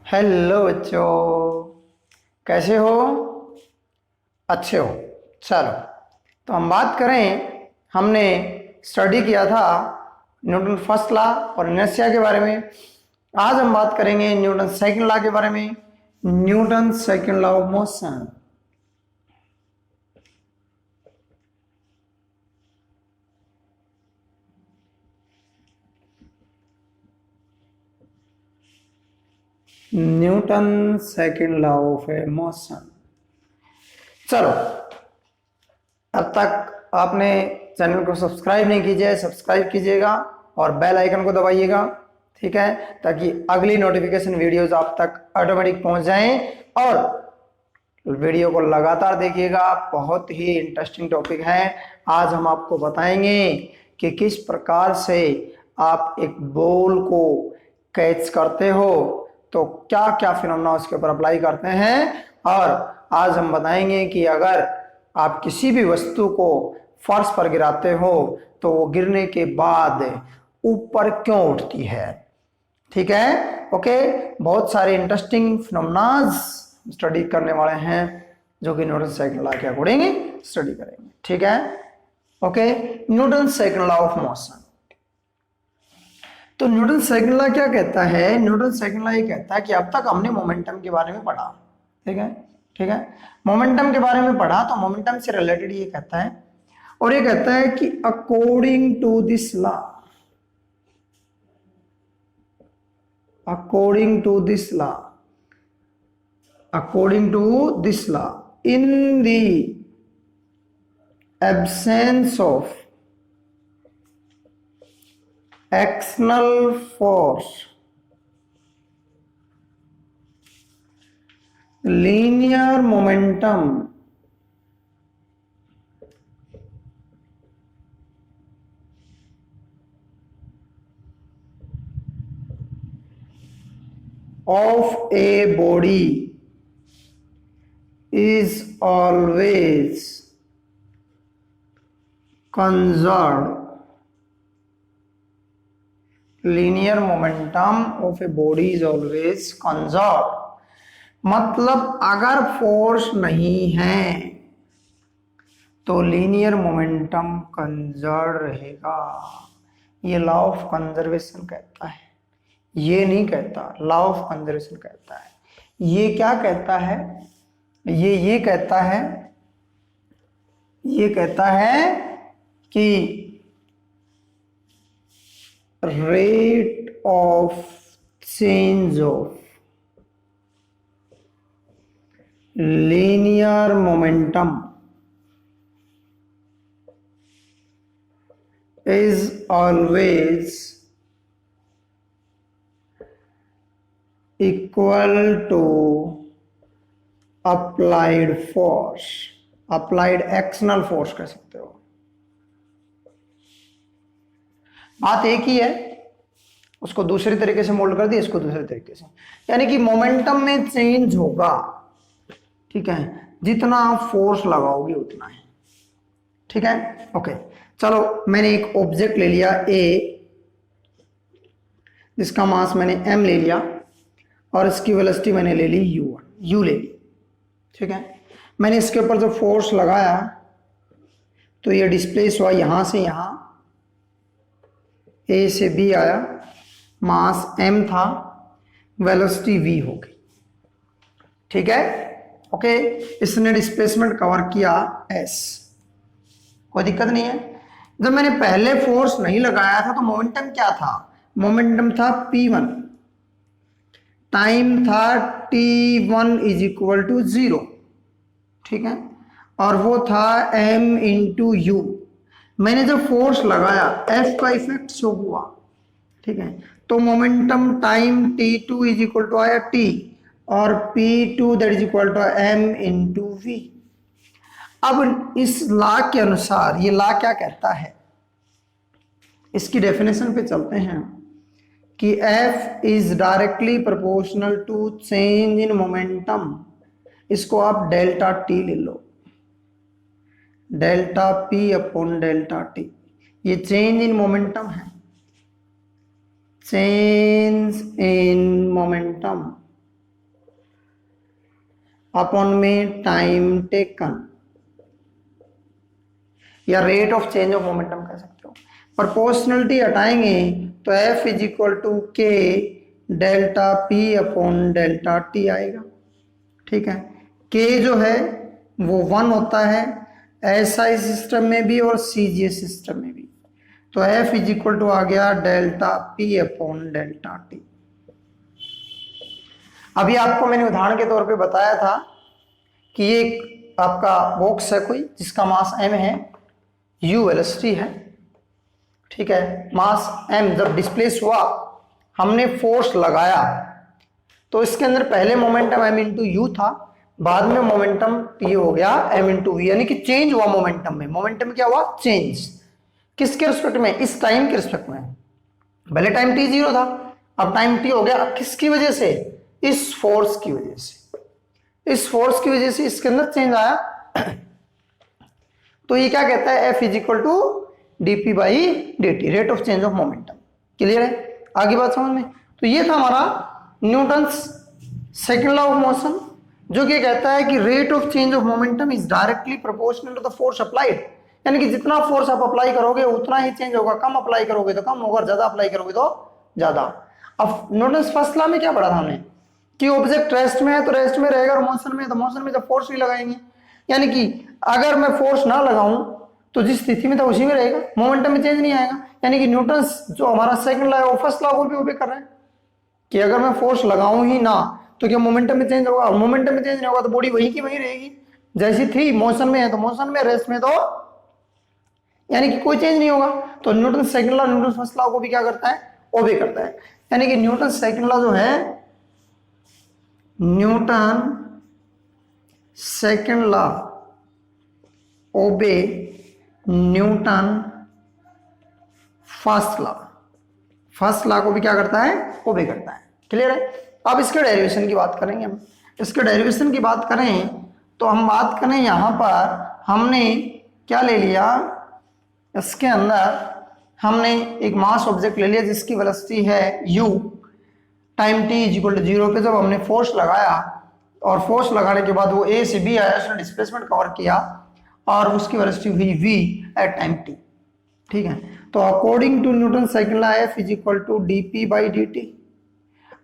Hello बच्चों, कैसे हो? अच्छे हो? चलो, तो हम बात करें। हमने स्टडी किया था न्यूटन फर्स्ट लॉ और इनर्शिया के बारे में। आज हम बात करेंगे न्यूटन सेकंड लॉ के बारे में, Newton second law of motion. Newton second law of motion. चलो, अब तक आपने चैनल को सब्सक्राइब नहीं कीजिए, सब्सक्राइब कीजिएगा और बेल आइकन को दबाइएगा, ठीक है, ताकि अगली नोटिफिकेशन वीडियोस आप तक ऑटोमेटिक पहुंच जाएं। और वीडियो को लगातार देखिएगा, बहुत ही इंटरेस्टिंग टॉपिक है। आज हम आपको बताएंगे कि किस प्रकार से आप एक बॉल को कैच करते हो तो क्या क्या फिनोमेना उसके ऊपर अप्लाई करते हैं। और आज हम बताएंगे कि अगर आप किसी भी वस्तु को फर्श पर गिराते हो तो वो गिरने के बाद ऊपर क्यों उठती है, ठीक है। ओके, बहुत सारे इंटरेस्टिंग फिनोमेनाज स्टडी करने वाले हैं जो कि न्यूटन सेकंड लॉ के अकॉर्डिंग स्टडी करेंगे, ठीक है। Okay, Newton second law of motion. तो न्यूटन सेकंड लॉ क्या कहता है? न्यूटन सेकंड लॉ ये कहता है कि अब तक हमने मोमेंटम के बारे में पढ़ा, ठीक है, ठीक है। मोमेंटम के बारे में पढ़ा तो मोमेंटम से रिलेटेड ये कहता है, और ये कहता है कि according to this law, according to this law, according to this law, in the absence of external force, linear momentum of a body is always conserved. Linear momentum of a body is always conserved. मतलब अगर force नहीं है तो linear momentum conserve रहेगा। ये law of conservation कहता है, ये नहीं कहता, लॉ ऑफ कंजर्वेशन कहता है। ये क्या कहता है? ये कहता है, ये कहता है कि rate of change of linear momentum is always equal to applied force, applied external force कह सकते हो। बात एक ही है, उसको दूसरे तरीके से मोल्ड कर दिया, इसको दूसरे तरीके से, यानी कि मोमेंटम में चेंज होगा, ठीक है, जितना आप फोर्स लगाओगे उतना है, ठीक है। ओके, चलो, मैंने एक ऑब्जेक्ट ले लिया ए, जिसका मास मैंने m ले लिया और इसकी वेलोसिटी मैंने ले ली u ले ली, ठीक है। मैंने इसके ऊपर जो फोर्स लगाया तो ये डिस्प्लेस हुआ यहां से यहां, a से b आया, मास m था, वेलोसिटी v हो गई, ठीक है। ओके, इसने डिस्प्लेसमेंट कवर किया s, कोई दिक्कत नहीं है। जब मैंने पहले फोर्स नहीं लगाया था तो मोमेंटम क्या था? मोमेंटम था p1, टाइम था t1 इज इक्वल टू 0, ठीक है, और वो था m इंटू यू। मैंने जब फोर्स लगाया f का इफेक्ट शो हुआ, ठीक है, तो momentum time t2 is equal to आया t और p2 that is equal to m into v। अब इस लॉ के अनुसार ये लॉ क्या कहता है, इसकी डेफिनेशन पे चलते हैं कि F is directly proportional to change in momentum. इसको आप डेल्टा टी ले लो, delta P upon delta T, ये चेंज इन मोमेंटम है, चेंज इन मोमेंटम अपॉन में टाइम टेकन या rate of change of momentum कह सकते हो। प्रोपोर्शनलिटी हटाएंगे तो F is equal to K delta P upon delta T आएगा। ठीक है, के जो है वो 1 होता है एसआई सिस्टम में भी और सीजीएस सिस्टम में भी, तो F इज इक्वल टू आ गया delta P upon delta T. अभी आपको मैंने उदाहरण के तौर पे बताया था कि ये आपका बॉक्स है कोई जिसका मास m है, u वेलोसिटी है, ठीक है, मास m जब डिस्प्लेस हुआ हमने फोर्स लगाया तो इसके अंदर पहले मोमेंटम m इंटू यू था, बाद में मोमेंटम ये हो गया m इंटू वी, यानी कि चेंज हुआ मोमेंटम में। मोमेंटम क्या हुआ? चेंज। किसके रिस्पेक्ट में? इस टाइम के रिस्पेक्ट में। पहले टाइम t 0 था, अब टाइम t हो गया। किसकी वजह से? इस फोर्स की वजह से। इस फोर्स की वजह से इसके अंदर चेंज आया। तो ये क्या कहता है? F is equal to dp by dt, rate of change of momentum. Clear है? आगे बात समझ में? तो ये था हमारा Newton's second law of motion, जो कि कहता है कि rate of change of momentum is directly proportional to the force applied, यानी कि जितना फोर्स आप अप्लाई करोगे उतना ही चेंज होगा, कम अप्लाई करोगे तो कम होगा, ज्यादा अप्लाई करोगे तो ज्यादा। अब न्यूटन्स फर्स्ट लॉ में क्या पढ़ा था हमने कि ऑब्जेक्ट रेस्ट में है तो रेस्ट में रहेगा, और मोशन में है तो मोशन में जब फोर्स नहीं लगाएंगे, यानी कि अगर मैं फोर्स ना लगाऊं तो जिस स्थिति में था उसी में रहेगा, मोमेंटम में चेंज नहीं आएगा। यानी कि न्यूटन्स जो हमारा सेकंड लॉ है वो फर्स्ट लॉ को भी ओबे कर रहा है कि अगर मैं फोर्स लगाऊं ही ना तो क्या मोमेंटम में चेंज होगा? और मोमेंटम में चेंज नहीं होगा तो बॉडी वही की वही रहेगी, जैसी थी। मोशन में है तो मोशन में, रेस्ट में तो यानी कि कोई चेंज नहीं होगा। तो Newton second law Newton first law को भी क्या करता है? ओबे करता है। यानी कि न्यूटन सेकंड लॉ जो है, न्यूटन सेकंड लॉ ओबे Newton first law. First law को भी क्या करता है? ओबे करता है। क्लियर है? अब इसके डेरिवेशन की बात करेंगे हम। इसके डेरिवेशन की बात करें तो हम बात करें, यहां पर हमने क्या ले लिया, इसके अंदर हमने एक मास ऑब्जेक्ट ले लिया जिसकी वेलोसिटी है u, time t is equal to 0 पे जब हमने फोर्स लगाया और फोर्स लगाने के बाद वो a से b आया, उसने डिस्प्लेसमेंट कवर किया और उसकी वेलोसिटी हुई v एट टाइम t। ठीक है, तो according to Newton second law F is equal to dp by dt।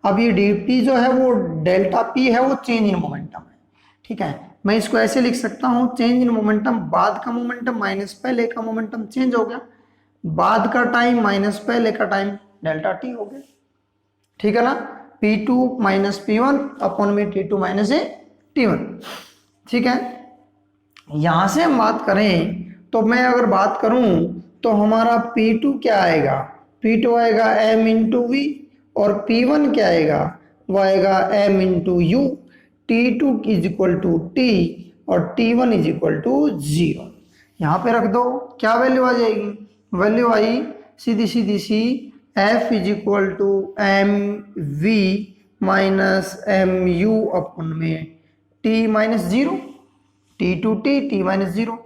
अब ये dp जो है वो डेल्टा p है, वो चेंज इन मोमेंटम है। ठीक है, मैं इसको ऐसे लिख सकता हूं, चेंज इन मोमेंटम, बाद का मोमेंटम माइनस पहले का मोमेंटम चेंज हो गया, बाद का टाइम माइनस पहले का टाइम डेल्टा t हो गया। ठीक है ना? p2 माइनस p1 अपॉन में t2 माइनस t1। ठीक है, यहां से हम बात करें तो मैं अगर बात करूं तो हमारा p2 क्या आएगा? p2 आएगा m इंटू वी, और p1 क्या आएगा? वो आएगा m into u. t2 is equal to t और t1 इज इक्वल टू 0। यहां पे रख दो, क्या वैल्यू आ जाएगी? वैल्यू आई सीधी सीधी सी, f is equal to M V minus M U upon में t minus 0, t to t minus 0।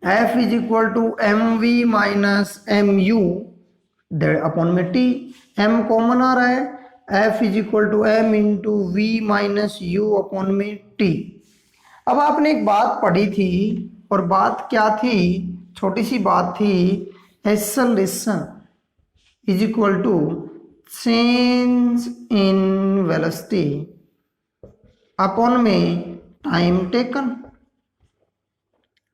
f is equal to M V minus M U upon में t, m कॉमन आ रहा है, f is equal to M into V minus U upon में t। अब आपने एक बात पढ़ी थी, और बात क्या थी? छोटी सी बात थी, acceleration is equal to change in velocity upon में टाइम टेकन।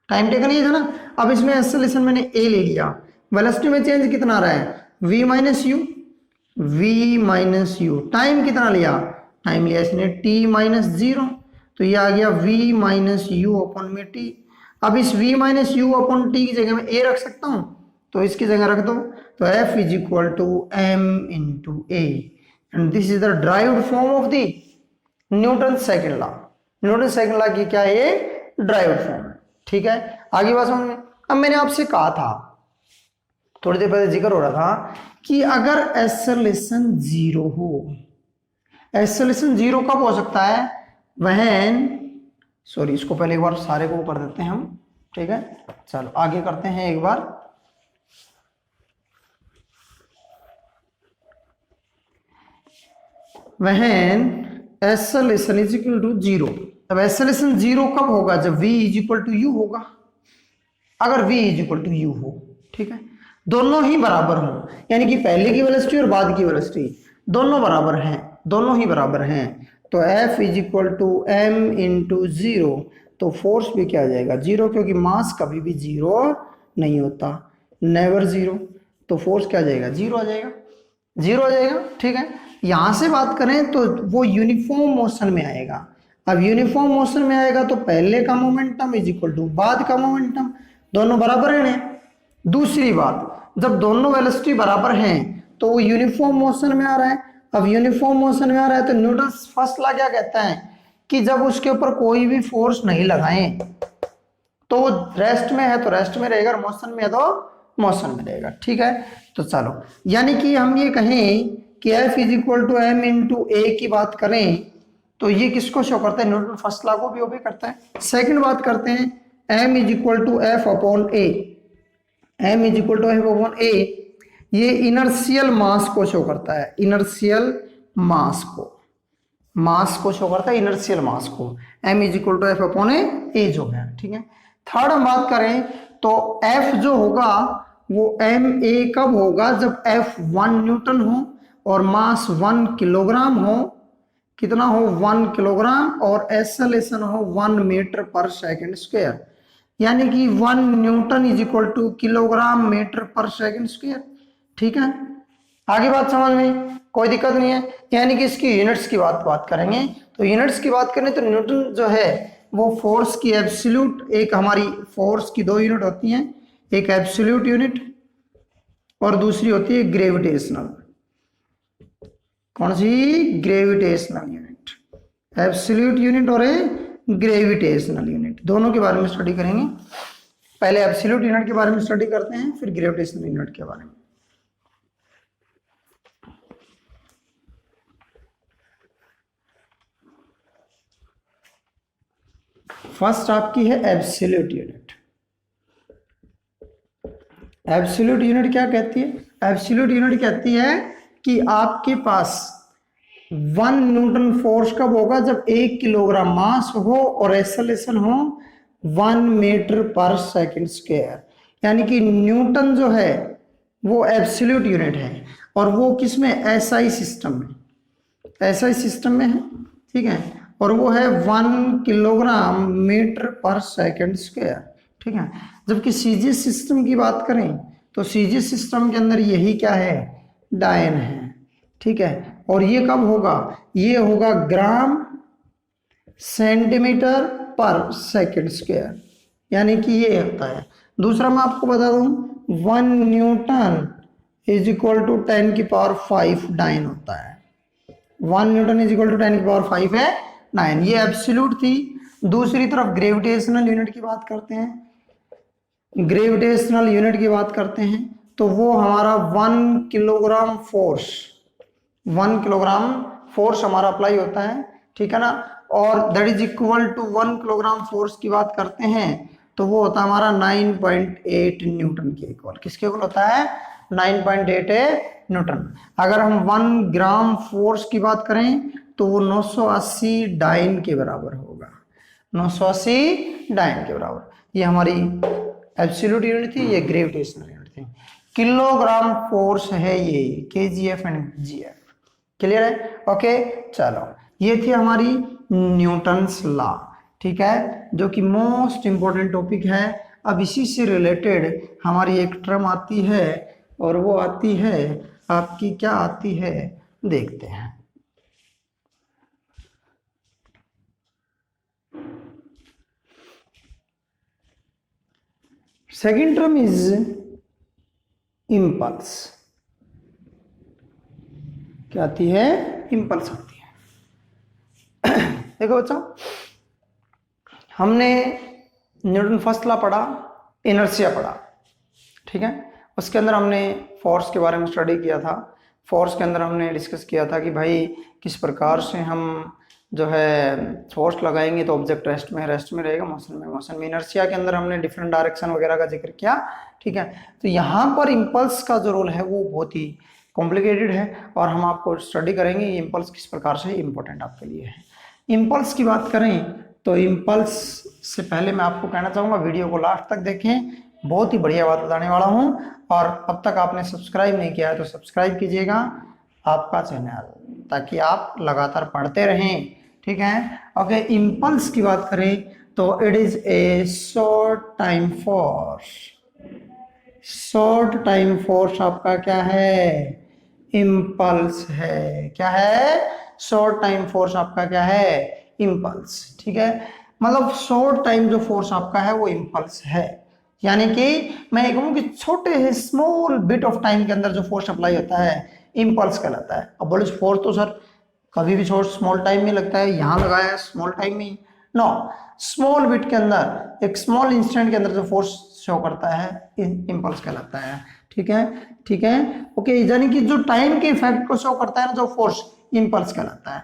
टाइम टेकन ये था ना। अब इसमें एक्सेलरेशन मैंने a ले लिया, वेलोसिटी में चेंज कितना आ रहा है? v minus you, v minus you. Time कितना लिया? टाइम लिया इसने t माइनस 0, तो ये आ गया v माइनस यू अपॉन में t। अब इस v minus U upon t की जगह में a रख सकता हूं, तो इसकी जगह रख दो, तो f is equal to m into a, and this is the derived form of the Newton second law. Newton second law की क्या है? ये ड्राइव्ड फॉर्म है। ठीक है, आगे बात समझ में। अब मैंने आपसे कहा था, थोड़ी देर पहले जिक्र हो रहा था कि अगर एक्सेलरेशन 0 हो, एक्सेलरेशन 0 कब हो सकता है? व्हेन, सॉरी इसको पहले एक बार सारे को कर देते हैं हम। ठीक है, चलो आगे करते हैं एक बार। When acceleration is equal to zero. अब एक्सेलरेशन जीरो कब होगा? जब v is equal to U होगा। अगर v is equal to U हो, ठीक है, दोनों ही बराबर हो, यानी कि पहले की वेलोसिटी और बाद की वेलोसिटी दोनों बराबर हैं, दोनों ही बराबर हैं, तो F is equal to m into zero, तो फोर्स भी क्या आ जाएगा? जीरो, क्योंकि मास कभी भी जीरो नहीं होता, नेवर जीरो, तो फोर्स क्या आ जाएगा? जीरो आ जाएगा, जीरो आ जाएगा, ठीक है। यहां से बात करें तो वो यूनिफॉर्म मोशन में आएगा। अब यूनिफॉर्म मोशन में आएगा तो पहले का मोमेंटम इज इक्वल टू बाद का मोमेंटम, दोनों बराबर है ना। दूसरी बात, जब दोनों वेलोसिटी बराबर हैं तो वो यूनिफॉर्म मोशन में आ रहा है। अब यूनिफॉर्म मोशन में आ रहा है तो न्यूटन फर्स्ट लॉ क्या कहता है कि जब उसके ऊपर कोई भी फोर्स नहीं लगाएं तो वो रेस्ट में है तो रेस्ट में रहेगा, और मोशन में है तो मोशन में रहेगा, ठीक है। तो चलो, यानी कि हम ये कहें कि F is equal to M into A की बात करें तो ये किसको शो करता है? न्यूटन फर्स्ट लॉ को भी ओबे करता है। सेकंड बात करते हैं, m is equal to F upon A, m is equal to F upon A, ये इनर्शियल मास को शो करता है, इनर्शियल मास को शो करता है, इनर्शियल मास को, m is equal to F upon A जो है, ठीक है। थर्ड हम बात करें तो F जो होगा वो एम ए कब होगा? जब F 1 न्यूटन हो और मास 1 किलोग्राम हो, कितना हो? 1 किलोग्राम, और एक्सेलरेशन हो 1 मीटर पर सेकंड स्क्वायर, यानी कि 1 Newton is equal to kilogram metre per second square, ठीक है। आगे बात समझ में, कोई दिक्कत नहीं है। यानी कि इसकी यूनिट्स की बात करेंगे तो यूनिट्स की बात करें तो न्यूटन जो है वो फोर्स की एब्सोल्यूट, एक हमारी फोर्स की दो यूनिट होती हैं, एक एब्सोल्यूट यूनिट और दूसरी होती है ग्रेविटेशनल। कौन सी? ग्रेविटेशनल यूनिट, एब्सोल्यूट यूनिट और ग्रेविटेशनल यूनिट, दोनों के बारे में स्टडी करेंगे। पहले एब्सोल्यूट यूनिट के बारे में स्टडी करते हैं, फिर ग्रेविटेशनल यूनिट के बारे में। फर्स्ट आपकी है एब्सोल्यूट यूनिट। एब्सोल्यूट यूनिट क्या कहती है? एब्सोल्यूट यूनिट कहती है कि आपके पास 1 न्यूटन फोर्स कब होगा? जब 1 किलोग्राम मास हो और एक्सेलरेशन हो 1 मीटर पर सेकंड स्क्वायर, यानी कि न्यूटन जो है वो एब्सोल्यूट यूनिट है, और वो किस में? एसआई सिस्टम में, एसआई सिस्टम में है, ठीक है, और वो है 1 kilogram metre per second square, ठीक है। जबकि सीजीएस सिस्टम की बात करें तो सीजीएस सिस्टम के अंदर यही क्या है? डायन है, ठीक है। और ये कब होगा? ये होगा ग्राम सेंटीमीटर पर सेकंड स्क्वायर, यानी कि ये होता है। दूसरा मैं आपको बता दूं, 1 न्यूटन इज इक्वल टू 10 की पावर 5 डायन होता है। 1 न्यूटन इज इक्वल टू 10 की पावर 5 है 9, ये एब्सोल्यूट थी। दूसरी तरफ ग्रेविटेशनल यूनिट की बात करते हैं, ग्रेविटेशनल यूनिट की बात करते हैं तो वो हमारा 1 किलोग्राम फोर्स, 1 किलोग्राम फोर्स हमारा अप्लाई होता है, ठीक है ना। और that is equal to 1 kilogram force की बात करते हैं तो वो होता है हमारा 9.8 न्यूटन के इक्वल। किसके इक्वल होता है? 9.8 न्यूटन। अगर हम 1 ग्राम फोर्स की बात करें तो वो 980 डाइन के बराबर होगा, 980 डाइन के बराबर। ये हमारी एब्सोल्यूट यूनिट थी, ये ग्रेविटेशनल यूनिट थी। किलोग्राम फोर्स है ये, केजीएफ एंड जीएफ, क्लियर है? ओके, चलो, ये थी हमारी न्यूटन्स लॉ, ठीक है, जो कि मोस्ट इंपॉर्टेंट टॉपिक है। अब इसी से रिलेटेड हमारी एक टर्म आती है, और वो आती है आपकी, क्या आती है देखते हैं। Second term is impulse. क्या आती है? इम्पल्स आती है। देखो बच्चों, हमने न्यूटन फर्स्ट लॉ पढ़ा, इनर्शिया पढ़ा, ठीक है। उसके अंदर हमने फोर्स के बारे में स्टडी किया था। फोर्स के अंदर हमने डिस्कस किया था कि भाई किस प्रकार से हम जो है फोर्स लगाएंगे तो ऑब्जेक्ट रेस्ट में रहेगा, मोशन में। इनर्शिया के अंदर हमने डिफरेंट डायरेक्शन वगैरह का जिक्र किया, ठीक है। तो यहाँ पर इम्पल्स का जो रोल है वो बहुत ही कॉम्प्लिकेटेड है और हम आपको स्टडी करेंगे ये इम्पल्स किस प्रकार से इम्पोर्टेंट आपके लिए है। इम्पल्स की बात करें तो इम्पल्स से पहले मैं आपको कहना चाहूँगा वीडियो को लास्ट तक देखें, बहुत ही बढ़िया बात बताने वाला हूँ। और अब तक आपने सब्सक्राइब नहीं किया है तो सब्सक्राइब कीजिएगा आपका चैनल, ताकि आप लगातार पढ़ते रहें, ठीक है। ओके, इम्पल्स की बात करें तो it is a short time force. Short time force आपका क्या है? इम्पल्स है। क्या है? शॉर्ट टाइम फोर्स आपका क्या है? इम्पल्स, ठीक है। मतलब शॉर्ट टाइम जो फोर्स आपका है वो इम्पल्स है, यानी कि मैं ये कहूँ कि छोटे से स्मॉल बिट ऑफ टाइम के अंदर जो फोर्स अप्लाई होता है इम्पल्स कहलाता है। अब बोले फोर्स तो सर कभी भी स्मॉल टाइम में लगता है, यहाँ लगाया है स्मॉल टाइम में, नो, स्मॉल बिट के अंदर एक स्मॉल इंस्टेंट के अंदर जो फोर्स शो करता है इम्पल्स कहलाता है, ठीक है, ठीक है। ओके, यानी कि जो टाइम के इफेक्ट को शो करता है ना जो फोर्स, इम्पल्स कहलाता है,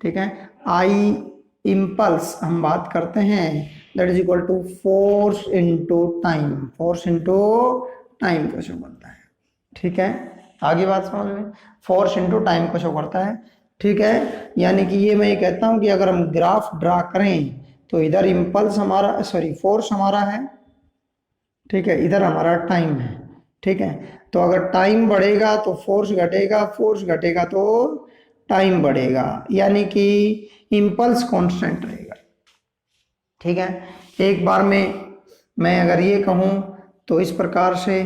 ठीक है। आई इम्पल्स हम बात करते हैं that is equal to force into time, force into time को शो करता है, ठीक है। आगे बात समझ में, फोर्स इनटू टाइम को शो करता है, ठीक है। यानी कि ये मैं ये कहता हूं कि अगर हम ग्राफ ड्रा करें तो इधर इम्पल्स हमारा, सॉरी फोर्स हमारा है, ठीक है, इधर हमारा टाइम है, ठीक है। तो अगर टाइम बढ़ेगा तो फोर्स घटेगा, फोर्स घटेगा तो टाइम बढ़ेगा, यानी कि इम्पल्स कांस्टेंट रहेगा, ठीक है। एक बार में मैं अगर ये कहूँ तो इस प्रकार से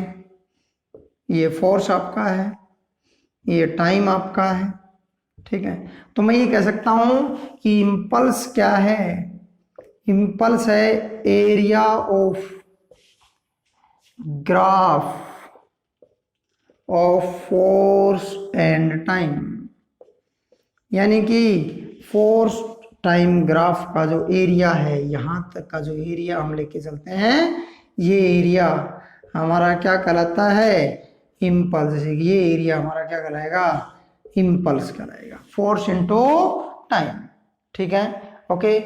ये फोर्स आपका है, ये टाइम आपका है, ठीक है। तो मैं ये कह सकता हूं कि इम्पल्स क्या है? इम्पल्स है area of graph of force and time, यानी कि फोर्स टाइम ग्राफ का जो एरिया है, यहां तक का जो एरिया हम लेके चलते हैं, ये एरिया हमारा क्या कहलाता है? इम्पल्स। ये एरिया हमारा क्या कहलाएगा? इम्पल्स कहलाएगा, फोर्स इनटू टाइम, ठीक है। ओके,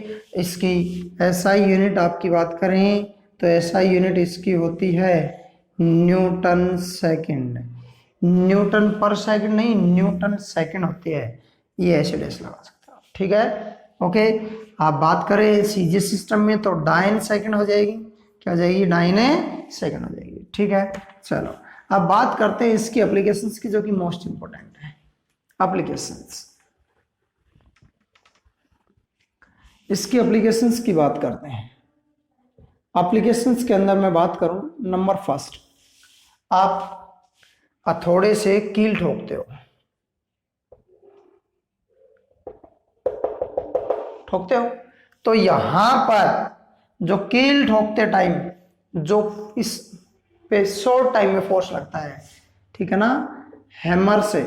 इसकी एसआई यूनिट आपकी बात करें तो एसआई यूनिट इसकी होती है न्यूटन सेकंड। न्यूटन पर सेकंड नहीं, न्यूटन सेकंड होती है, ये ऐसे डेस लगा सकते हो, ठीक है। ओके, आप बात करें सीजीएस सिस्टम में तो डाइन सेकंड हो जाएगी, क्या हो जाएगी? डाइने सेकंड हो जाएगी, ठीक है। चलो अब बात करते हैं इसकी एप्लीकेशंस की, जो कि मोस्ट इंपोर्टेंट है। एप्लीकेशंस, इसकी एप्लीकेशंस की बात करते हैं। एप्लीकेशंस के अंदर मैं बात करूं, नंबर फर्स्ट, आप हथौड़े से कील ठोकते हो, ठोकते हो, तो यहां पर जो कील ठोकते टाइम जो इस पे शॉर्ट टाइम में फोर्स लगता है, ठीक है ना, हैमर से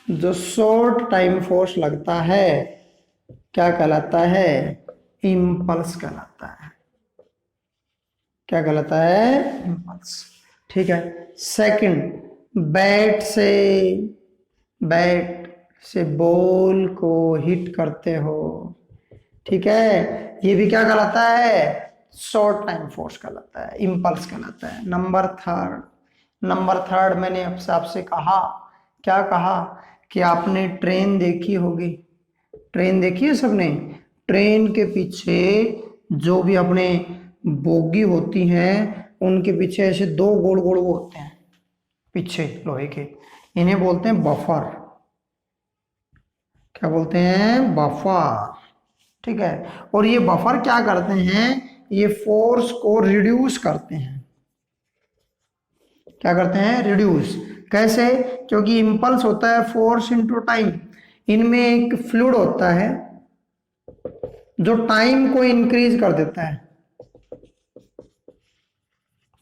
जो शॉर्ट टाइम फोर्स लगता है क्या कहलाता है? इम्पल्स कहलाता है। क्या कहलाता है? इम्पल्स, ठीक है। सेकंड, बैट से बॉल को हिट करते हो, ठीक है, ये भी क्या कहलाता है? शॉर्ट टाइम फोर्स कहलाता है, इम्पल्स कहलाता है। नंबर थर्ड मैंने आपसे कहा, क्या कहा कि आपने ट्रेन देखी होगी, ट्रेन देखी है सबने, ट्रेन के पीछे जो भी अपने बोगी होती हैं उनके पीछे ऐसे दो गोल गोल वो होते हैं पीछे लोहे के, इन्हें बोलते हैं बफर। क्या बोलते हैं? बफर, ठीक है। और ये बफर क्या करते हैं? ये फोर्स को रिड्यूस करते हैं। क्या करते हैं? रिड्यूस। कैसे? क्योंकि इंपल्स होता है फोर्स इनटू टाइम, इनमें एक फ्लूइड होता है जो टाइम को इंक्रीज कर देता है,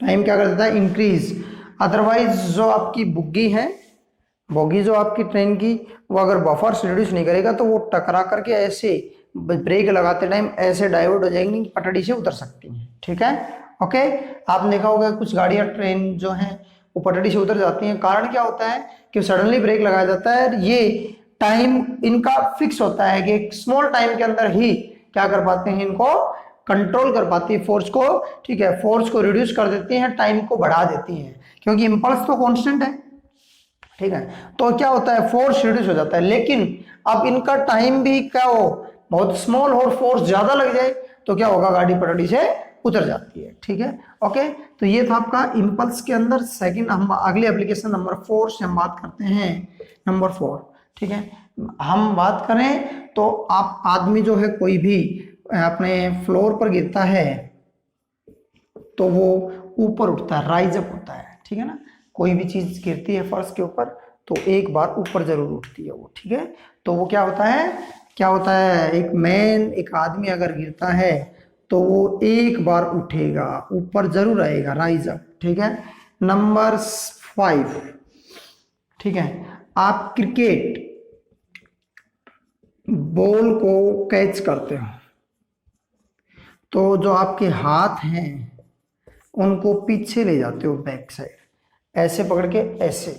टाइम क्या कर देता है? इंक्रीज। अदरवाइज जो आपकी बुग्गी है, बोगी जो आपकी ट्रेन की, वो अगर बफर से रिड्यूस नहीं करेगा तो वो टकरा करके ऐसे ब्रेक लगाते टाइम ऐसे डाइवर्ट हो जाएंगी कि पटड़ी से उतर सकती हैं, ठीक है। ओके, आपने देखा होगा कुछ गाड़ियां ट्रेन जो हैं वो पटड़ी से उतर जाती हैं, कारण क्या होता है कि सडनली ब्रेक लगाया जाता है। ये टाइम इनका फिक्स होता है कि एक स्मॉल टाइम के अंदर ही क्या कर पाते हैं, इनको कंट्रोल कर पाती है फोर्स को, ठीक है, फोर्स को रिड्यूस कर देती हैं, टाइम को बढ़ा देती हैं, क्योंकि इंपल्स तो कांस्टेंट है, ठीक है। तो क्या होता है, फोर्स रिड्यूस हो जाता है। लेकिन अब इनका टाइम भी क्या हो, बहुत स्मॉल हो और फोर्स ज्यादा लग जाए तो क्या होगा, गाड़ी पटड़ी से उतर जाती है। ठीक है, ओके। तो ये था आपका इम्पल्स के अंदर। सेकंड, हम अगली एप्लीकेशन नंबर 4 से हम बात करते हैं। नंबर 4, ठीक है, हम बात करें तो आप आदमी जो है कोई भी अपने फ्लोर पर गिरता है तो वो ऊपर उठता है, राइज अप होता है। ठीक है ना, कोई भी चीज गिरती है फर्श के ऊपर तो एक बार ऊपर जरूर उठती है वो। ठीक है, तो वो क्या होता है, क्या होता है, एक मैन, एक आदमी अगर गिरता है तो वो एक बार उठेगा, ऊपर जरूर आएगा, राइज अप। ठीक है। नंबर 5, ठीक है, आप क्रिकेट बॉल को कैच करते हो तो जो आपके हाथ हैं उनको पीछे ले जाते हो, बैक साइड, ऐसे पकड़ के ऐसे।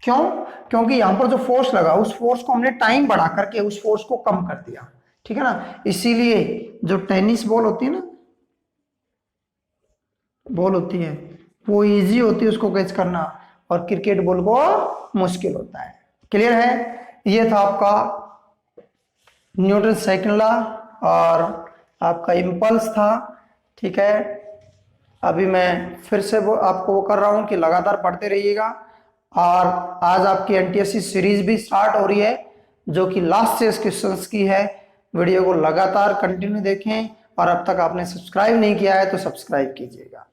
क्यों? क्योंकि यहां पर जो फोर्स लगा उस फोर्स को हमने टाइम बढ़ा करके उस फोर्स को कम कर दिया। ठीक है ना, इसीलिए जो टेनिस बॉल होती है ना, बॉल होती है वो इजी होती है उसको कैच करना, और क्रिकेट बॉल को मुश्किल होता है। क्लियर है? ये था आपका न्यूटन सेकंड लॉ और आपका इम्पल्स था। ठीक है, अभी मैं फिर से वो आपको वो कर रहा हूं कि लगातार पढ़ते रहिएगा। और आज आपकी एनटीएससी सीरीज भी स्टार्ट हो रही है जो कि लास्ट 6 क्वेश्चंस की है। वीडियो को लगातार कंटिन्यू देखें और अब तक आपने सब्सक्राइब नहीं किया है तो सब्सक्राइब कीजिएगा।